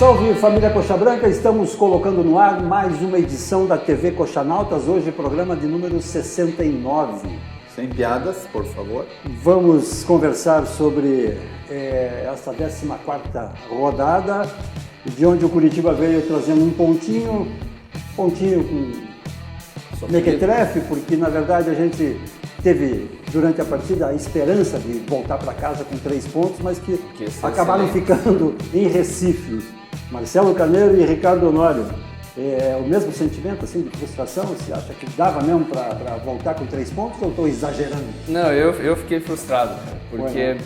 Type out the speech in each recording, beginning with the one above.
Salve família Coxa Branca, estamos colocando no ar mais uma edição da TV Coxanautas, hoje programa de número 69. Sem piadas, por favor. Vamos conversar sobre esta 14ª rodada, de onde o Curitiba veio trazendo um pontinho com mequetrefe, porque na verdade a gente teve durante a partida a esperança de voltar para casa com 3 pontos, mas que acabaram ficando em Recife. Marcelo Carneiro e Ricardo Honório, o mesmo sentimento assim, de frustração? Você acha que dava mesmo para voltar com 3 pontos ou estou exagerando? Não, eu fiquei frustrado, cara, porque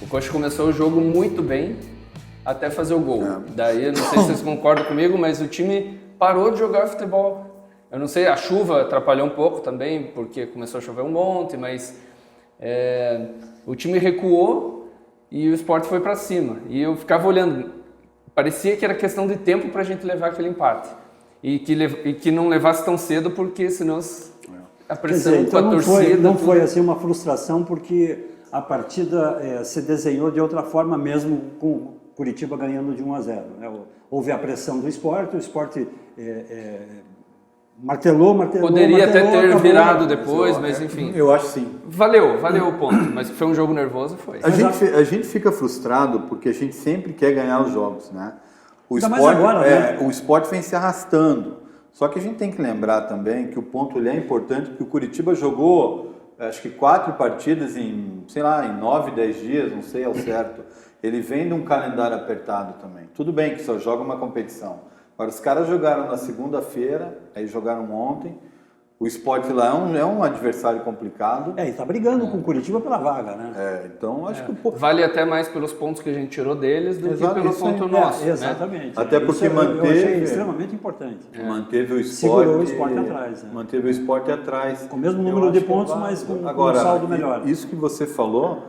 o Coxa começou o jogo muito bem até fazer o gol. Daí, não sei se vocês concordam comigo, mas o time parou de jogar futebol. Eu não sei, a chuva atrapalhou um pouco também, porque começou a chover um monte, mas o time recuou e o Sport foi para cima. E eu ficava olhando. Parecia que era questão de tempo para a gente levar aquele empate. E que não levasse tão cedo, porque senão a pressão com a torcida... Não foi assim uma frustração, porque a partida se desenhou de outra forma, mesmo com Curitiba ganhando de 1-0. Né? Houve a pressão do Sport, o Sport martelou. Poderia até ter acabou, virado depois, mas enfim. Eu acho sim. Valeu o ponto, mas foi um jogo nervoso, foi. A gente fica frustrado porque a gente sempre quer ganhar os jogos, né? O Sport vem se arrastando. Só que a gente tem que lembrar também que o ponto é importante, porque o Curitiba jogou, acho que 4 partidas em 9, 10 dias, não sei ao certo. Ele vem de um calendário apertado também. Tudo bem que só joga uma competição. Agora, os caras jogaram na segunda-feira, aí jogaram ontem. O Sport lá é um adversário complicado. E tá brigando com o Curitiba pela vaga, né? Então acho que... Vale até mais pelos pontos que a gente tirou deles do que pelo ponto nosso. Exatamente. Né? Até porque eu achei extremamente importante. Manteve o Sport... Segurou o Sport atrás. Manteve o Sport atrás. Com o mesmo número de pontos, mas com um saldo melhor. Isso que você falou,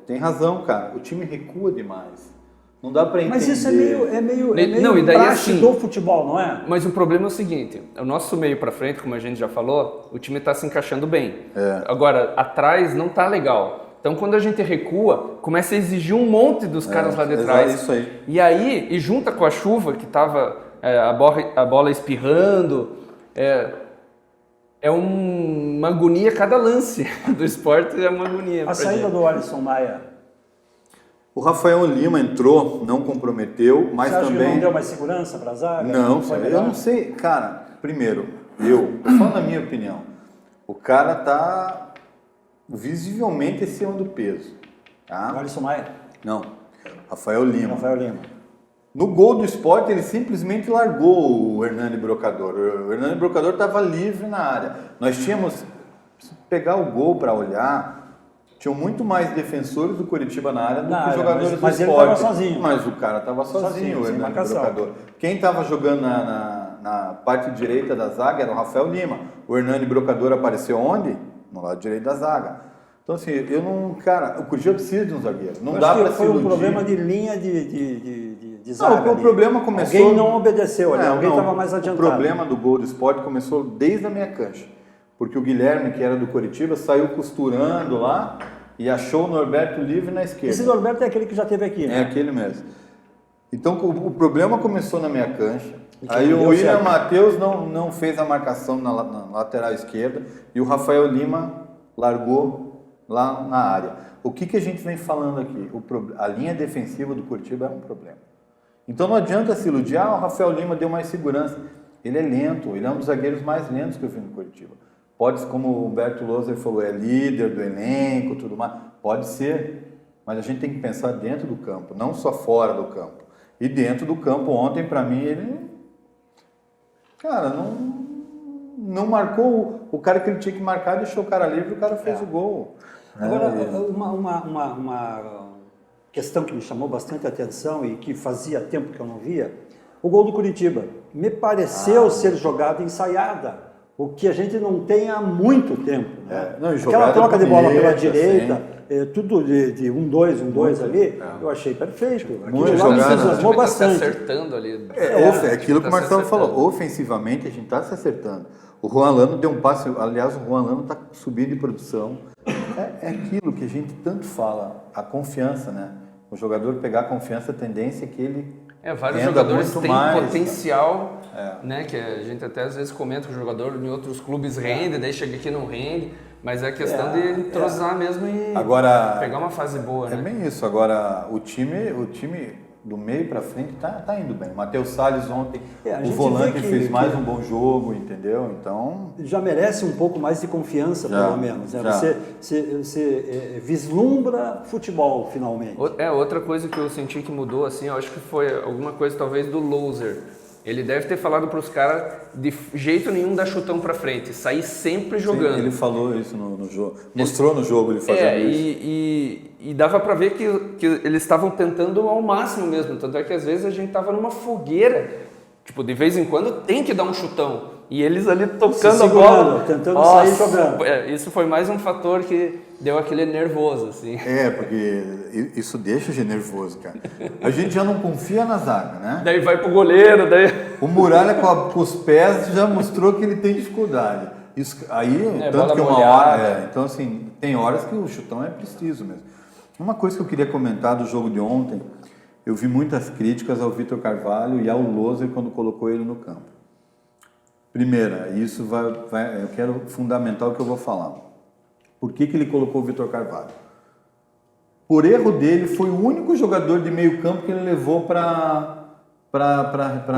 tem razão, cara. O time recua demais. Não dá para entender. Mas isso é meio não, e daí praxe assim, do futebol, não é? Mas o problema é o seguinte, o nosso meio para frente, como a gente já falou, o time está se encaixando bem. Agora, atrás não tá legal. Então, quando a gente recua, começa a exigir um monte dos caras lá de trás. Isso aí. E junta com a chuva, que tava a bola espirrando, é uma agonia cada lance do Sport, é uma agonia. A saída do Alisson Maia... O Rafael Lima entrou, não comprometeu, mas você acha também... que não deu mais segurança para a zaga? Não, eu não sei. Cara, primeiro, eu falo na minha opinião, o cara tá visivelmente acima do peso. Tá? O Alisson Maia? Não, Rafael Lima. No gol do Sport, ele simplesmente largou o Hernani Brocador. O Hernani Brocador estava livre na área. Nós tínhamos, se pegar o gol para olhar... Tinham muito mais defensores do Curitiba na área do que jogadores do Sport. Mas ele estava sozinho. Mas o cara estava sozinho, o Hernani Brocador. Quem estava jogando na parte direita da zaga era o Rafael Lima. O Hernani Brocador apareceu onde? No lado direito da zaga. Então, assim, o Curitiba precisa de um zagueiro. Não dá para se iludir. Foi um problema de linha de zaga. Não, o problema começou... Alguém não obedeceu ali, alguém estava mais adiantado. O problema do gol do Sport começou desde a minha cancha. Porque o Guilherme, que era do Curitiba, saiu costurando lá e achou o Norberto livre na esquerda. Esse Norberto é aquele que já esteve aqui, né? É aquele mesmo. Então o problema começou na minha cancha. Aí o William Matheus não fez a marcação na lateral esquerda e o Rafael Lima largou lá na área. O que a gente vem falando aqui? A linha defensiva do Curitiba é um problema. Então não adianta se iludir, o Rafael Lima deu mais segurança. Ele é lento, ele é um dos zagueiros mais lentos que eu vi no Curitiba. Pode, como o Humberto Loser falou, é líder do elenco, tudo mais. Pode ser, mas a gente tem que pensar dentro do campo, não só fora do campo. E dentro do campo, ontem, para mim, ele... Cara, não marcou o cara que ele tinha que marcar, deixou o cara livre e o cara fez o gol. Agora, uma questão que me chamou bastante atenção e que fazia tempo que eu não via, o gol do Curitiba. Me pareceu ser jogada ensaiada. O que a gente não tem há muito tempo. Né? Aquela troca de bola pela direita, tudo de 1-2 ali, eu achei perfeito. Muito jogado. Bastante. Se acertando ali. É aquilo que o Marcelo falou. Ofensivamente, a gente está se acertando. O Juan Lano deu um passe. Aliás, o Juan Lano está subindo de produção. É aquilo que a gente tanto fala, a confiança, né? O jogador pegar a confiança, a tendência é que ele Vários renda jogadores muito têm mais, potencial, né? Que a gente até às vezes comenta que o jogador em outros clubes rende, daí chega aqui e não rende, mas é questão de entrosar mesmo e Agora, pegar uma fase boa, né? É bem isso. Agora, o time do meio para frente tá indo bem. O Matheus Salles ontem, o volante fez mais um bom jogo, entendeu? Então... Já merece um pouco mais de confiança, pelo menos. Né? Você vislumbra futebol, finalmente. Outra coisa que eu senti que mudou, assim, eu acho que foi alguma coisa talvez do loser. Ele deve ter falado para os caras de jeito nenhum dar chutão para frente, sair sempre jogando. Sim, ele falou isso no jogo, mostrou no jogo ele fazendo isso. E dava para ver que eles estavam tentando ao máximo mesmo, tanto é que às vezes a gente tava numa fogueira, tipo, de vez em quando tem que dar um chutão, e eles ali tocando a bola, tentando sair jogando. Isso foi mais um fator que deu aquele nervoso, assim. Porque isso deixa a gente nervoso, cara. A gente já não confia na zaga, né? Daí vai pro goleiro, daí... O Muralha com os pés já mostrou que ele tem dificuldade. Isso, aí, tanto que uma hora... Então, assim, tem horas que o chutão é preciso mesmo. Uma coisa que eu queria comentar do jogo de ontem, eu vi muitas críticas ao Vitor Carvalho e ao Loser quando colocou ele no campo. Primeira, isso eu quero fundamental o que eu vou falar. Por que ele colocou o Vitor Carvalho? Por erro dele, foi o único jogador de meio campo que ele levou para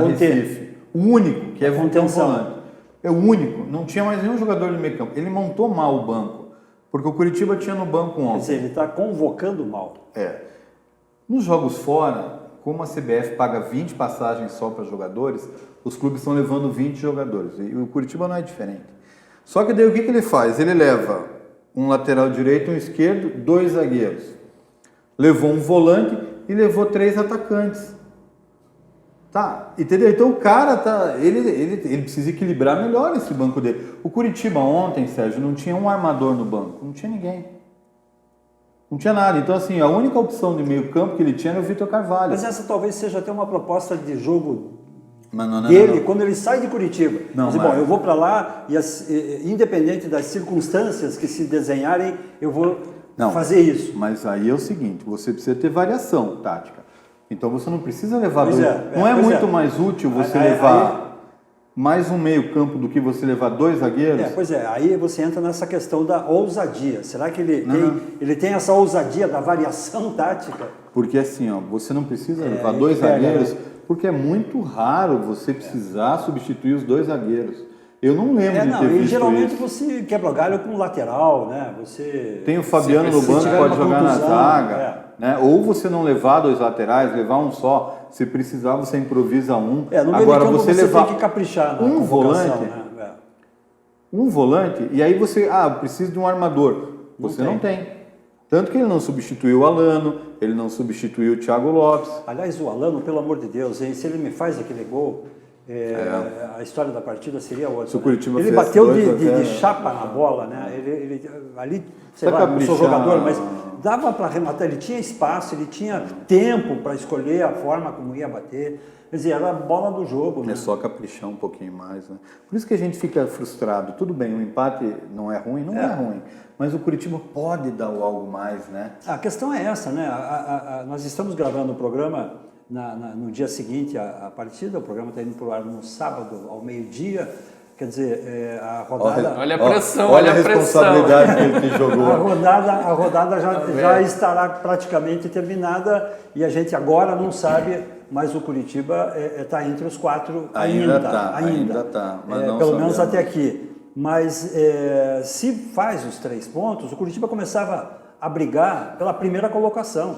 Recife. O único, que é volante. É o único, não tinha mais nenhum jogador de meio campo. Ele montou mal o banco, porque o Curitiba tinha no banco ontem. Quer dizer, ele está convocando mal. Nos jogos fora, como a CBF paga 20 passagens só para jogadores, os clubes estão levando 20 jogadores. E o Curitiba não é diferente. Só que daí o que ele faz? Ele leva um lateral direito, um esquerdo, 2 zagueiros. Levou um volante e levou 3 atacantes. Tá, entendeu? Então o cara ele precisa equilibrar melhor esse banco dele. O Curitiba ontem, Sérgio, não tinha um armador no banco, não tinha ninguém. Não tinha nada. Então, assim, a única opção de meio campo que ele tinha era o Vitor Carvalho. Mas essa talvez seja até uma proposta de jogo não, dele, quando ele sai de Curitiba. Bom, eu vou para lá e independente das circunstâncias que se desenharem, eu vou fazer isso. Mas aí é o seguinte, você precisa ter variação tática. Então você não precisa levar não é muito mais útil você levar mais um meio campo do que você levar 2 zagueiros? Aí você entra nessa questão da ousadia. Será que ele tem essa ousadia da variação tática? Porque assim, você não precisa levar 2 zagueiros, porque é muito raro você precisar substituir os 2 zagueiros. Eu não lembro de ter visto geralmente isso. você quebra galho com o lateral, né? Tem o Fabiano no banco que pode jogar na zaga. Né? Ou você não levar 2 laterais, levar um só. Se precisar, você improvisa um. Agora você levar tem que caprichar na volante, né? Um volante, e aí você, precisa de um armador. Você não tem. Tanto que ele não substituiu o Alano, ele não substituiu o Thiago Lopes. Aliás, o Alano, pelo amor de Deus, se ele me faz aquele gol, a história da partida seria outra. Se o Curitiba ele bateu de chapa na bola, né? Ele ali, sei lá, não sou jogador, mas dava para arrematar, ele tinha espaço, ele tinha tempo para escolher a forma como ia bater. Quer dizer, era a bola do jogo. Né? É só caprichar um pouquinho mais. Né? Por isso que a gente fica frustrado. Tudo bem, o empate não é ruim, não é ruim. Mas o Curitiba pode dar algo mais, né? A questão é essa, né? Nós estamos gravando o programa no dia seguinte à partida, o programa está indo para o ar no sábado, ao meio-dia. Quer dizer, a rodada... Olha a pressão, olha a responsabilidade que ele jogou. A rodada já estará praticamente terminada e a gente agora não sabe, mas o Curitiba está entre os 4 ainda. Ainda está. Pelo menos até aqui. Mas se faz os 3 pontos, o Curitiba começava a brigar pela primeira colocação.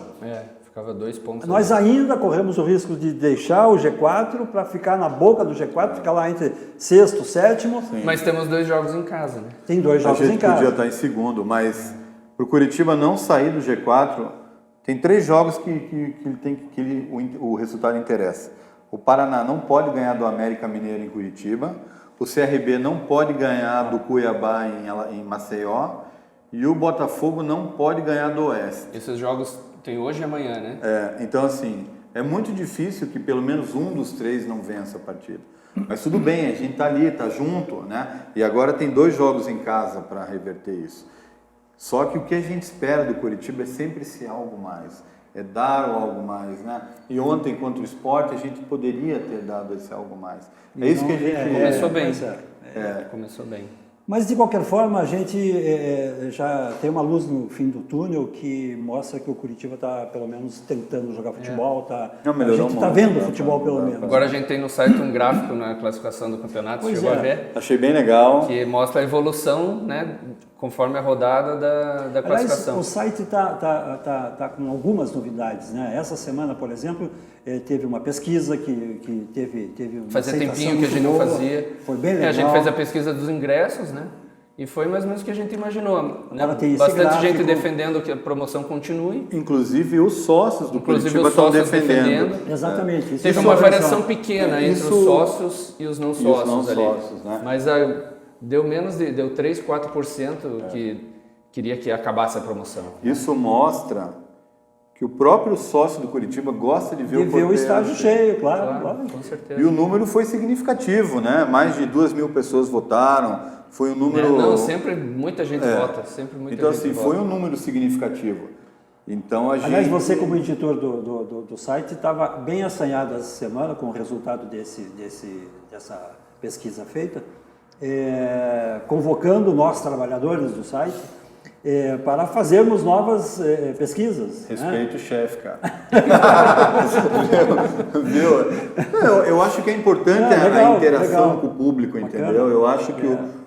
Ficava 2 pontos. Nós ainda corremos o risco de deixar o G4 para ficar na boca do G4, ficar lá entre 6º, 7º. Mas temos 2 jogos em casa, né? Tem 2 jogos em casa. A gente podia estar em segundo, mas para o Curitiba não sair do G4, tem 3 jogos o resultado interessa. O Paraná não pode ganhar do América Mineiro em Curitiba, o CRB não pode ganhar do Cuiabá em Maceió e o Botafogo não pode ganhar do Oeste. Esses jogos tem hoje e amanhã, né? Então assim, é muito difícil que pelo menos um dos 3 não vença a partida. Mas tudo bem, a gente está ali, está junto, né? E agora tem 2 jogos em casa para reverter isso. Só que o que a gente espera do Curitiba é sempre esse algo mais. dar algo mais, né? E ontem contra o Sport a gente poderia ter dado esse algo mais. É isso que a gente... Começou bem. Começou bem. Mas, de qualquer forma, a gente já tem uma luz no fim do túnel que mostra que o Curitiba está, pelo menos, tentando jogar futebol. A gente está vendo futebol, pelo menos. Agora a gente tem no site um gráfico na classificação do campeonato, chegou a ver? Achei bem legal. Que mostra a evolução, né, conforme a rodada da classificação. Aliás, o site tá com algumas novidades, né? Essa semana, por exemplo, teve uma pesquisa que teve uma Fazia tempinho que a gente não fazia. Foi bem legal. A gente fez a pesquisa dos ingressos, né? E foi mais ou menos o que a gente imaginou. Né? Bastante gente defendendo que a promoção continue. Inclusive os sócios do Curitiba estão defendendo. Exatamente. Teve uma variação pequena entre os sócios e os não sócios ali. Né? Mas deu 3, 4% que queria que acabasse a promoção. Isso mostra que o próprio sócio do Curitiba gosta de ver o estádio cheio, claro. Com certeza. E o número foi significativo, né? Mais de 2.000 pessoas votaram. Foi um número... Não, sempre muita gente vota. Então, assim, foi um número significativo. Então, Aliás, você como editor do site estava bem assanhado essa semana com o resultado dessa pesquisa feita, convocando nós, trabalhadores do site, para fazermos novas pesquisas. Respeito o chefe, cara. Eu acho que é importante a interação com o público, entendeu? Eu acho que o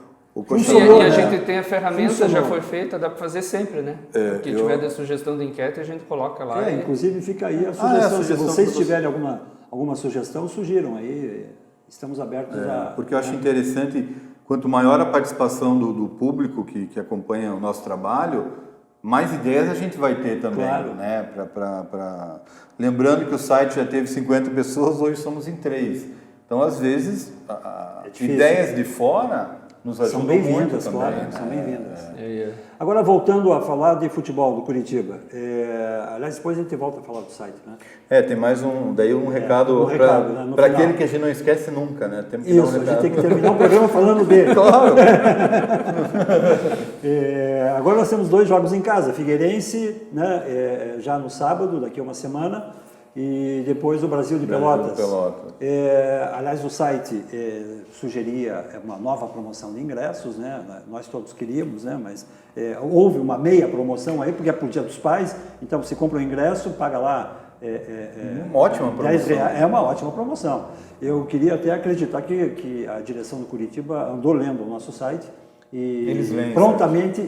E a gente tem a ferramenta, já foi feita, dá para fazer sempre, né? O que tiver de sugestão de enquete, a gente coloca lá. Inclusive fica aí a sugestão. Se vocês tiverem alguma sugestão, sugiram aí. Estamos abertos a... Porque eu acho interessante, quanto maior a participação do público que acompanha o nosso trabalho, mais ideias a gente vai ter também, né? Lembrando que o site já teve 50 pessoas, hoje somos em 3. Então, às vezes, ideias de fora... nos ajudam são bem-vindas, também, claro, né? são bem-vindas. Agora, voltando a falar de futebol do Curitiba, aliás, depois a gente volta a falar do site, né? Tem mais um recado para aquele que a gente não esquece nunca, né? Temos que Isso, a gente tem que terminar o programa falando dele. Claro! Agora nós temos 2 jogos em casa, Figueirense, né, já no sábado, daqui a uma semana, e depois o Brasil de Pelotas. Aliás, o site sugeria uma nova promoção de ingressos, né? Nós todos queríamos, né? Mas houve uma meia promoção aí, porque é por Dia dos Pais, então você compra o ingresso, paga lá... uma ótima promoção. É uma ótima promoção. Eu queria até acreditar que a direção do Curitiba andou lendo o nosso site, e eles leem, prontamente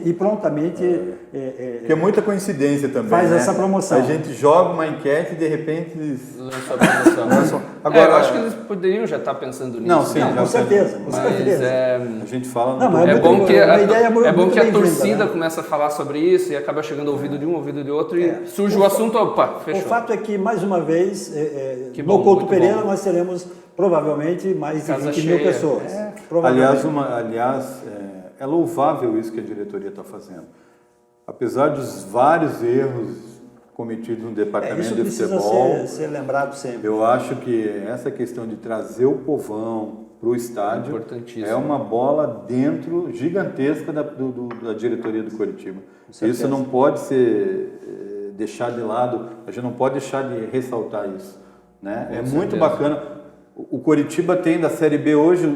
que é muita coincidência também, faz né? essa promoção. A gente joga uma enquete e de repente eles lançam a promoção. Agora, eu acho que eles poderiam já estar pensando nisso. Não, sim, com certeza. A gente fala... É bom que a né? torcida começa a falar sobre isso e acaba chegando ao ouvido de um, ao ouvido de outro e surge o assunto, opa, fechou. O fato é que, mais uma vez, no Couto Pereira nós teremos provavelmente mais de 20 mil pessoas. Aliás, é louvável isso que a diretoria está fazendo. Apesar dos vários erros cometidos no departamento de futebol... Isso precisa ser lembrado sempre. Eu acho que essa questão de trazer o povão para o estádio é uma bola dentro gigantesca da diretoria do Curitiba. Isso não pode ser deixado de lado, a gente não pode deixar de ressaltar isso, né? É muito bacana. O Curitiba tem da Série B hoje,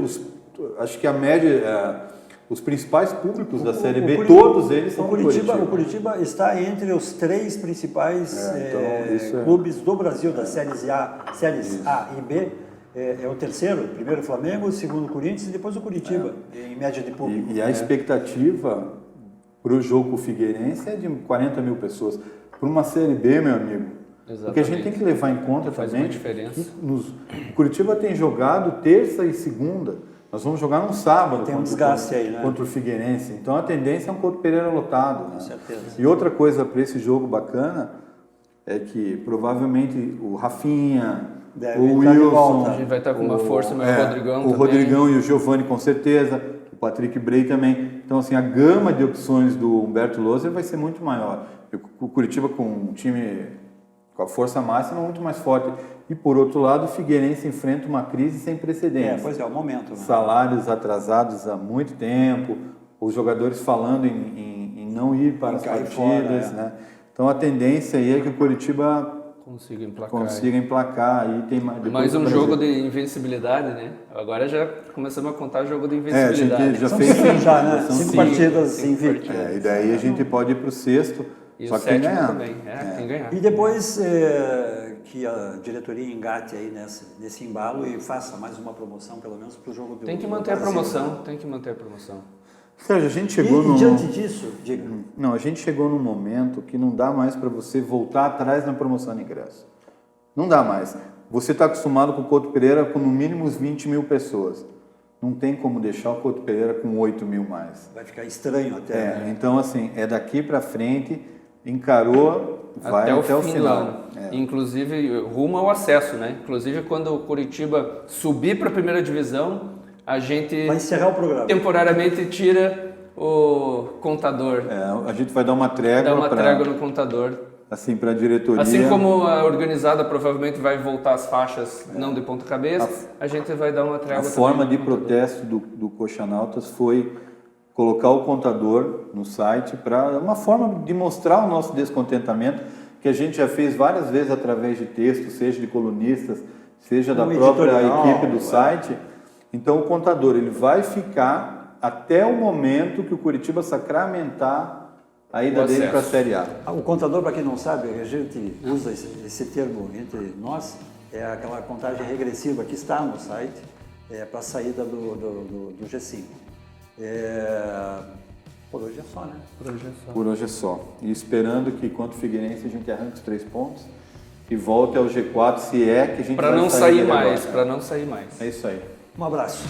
acho que a média... os principais públicos da Série B, todos eles são do Curitiba. O Curitiba está entre os 3 principais clubes do Brasil, das séries A e B. É o terceiro, primeiro o Flamengo, o segundo o Corinthians e depois o Curitiba, em média de público. E a expectativa para o jogo com o Figueirense é de 40 mil pessoas. Para uma Série B, meu amigo, porque a gente tem que levar em conta também que o Curitiba tem jogado terça e segunda. Nós vamos jogar no sábado contra o Figueirense. Então a tendência é um Couto Pereira lotado. Né? Com certeza. E outra coisa para esse jogo bacana é que provavelmente o Rafinha, o Wilson... A gente vai estar com uma força, mas o Rodrigão também. O Rodrigão e o Giovani com certeza, o Patrick Bray também. Então assim, a gama de opções do Humberto Loser vai ser muito maior. O Curitiba com um time com a força máxima muito mais forte. E, por outro lado, o Figueirense enfrenta uma crise sem precedentes. Pois é, o momento. Né? Salários atrasados há muito tempo, os jogadores falando em não ir para as partidas. Fora, né? Então a tendência aí é que o Coritiba consiga emplacar. Aí tem mais um jogo de invencibilidade, né? Agora já começamos a contar jogo de invencibilidade. A gente já São fez 5 já, né? são 5 cinco. partidas invictas. E daí a gente pode ir para o sexto, E só o que quem sétimo ganhar. também, quem ganhar. E depois que a diretoria engate aí nesse embalo e faça mais uma promoção, pelo menos para o jogo do Tem que manter a Brasil. promoção, tem que manter a promoção. Sérgio, a gente chegou E diante disso, diga. Não, a gente chegou num momento que não dá mais para você voltar atrás na promoção de ingresso. Não dá mais. Você está acostumado com o Couto Pereira com no mínimo uns 20 mil pessoas. Não tem como deixar o Couto Pereira com 8 mil mais. Vai ficar estranho até. Né? Então, assim, é daqui para frente, encarou, vai até o fim do final. ano. Inclusive, rumo ao acesso, né? Inclusive, quando o Coritiba subir para a primeira divisão, a gente Vai encerrar o programa. temporariamente tira o contador. A gente vai dar uma trégua, Dá uma trégua no contador. assim, para a diretoria. Assim como a organizada provavelmente vai voltar às faixas não de ponta cabeça, a gente vai dar uma trégua A também forma no de contador. protesto do Coxanautas foi colocar o contador no site para uma forma de mostrar o nosso descontentamento, que a gente já fez várias vezes através de textos, seja de colunistas, seja da própria equipe do site. Então o contador ele vai ficar até o momento que o Coritiba sacramentar a ida dele para a Série A. O contador, para quem não sabe, a gente usa esse termo entre nós, é aquela contagem regressiva que está no site para a saída do G5. Por hoje é só, né? Por hoje é só. E esperando que, enquanto Figueirense, a gente arranque os 3 pontos e volte ao G4, se é que a gente Para vai não sair sair dele mais, agora. para não sair mais. É isso aí. Um abraço.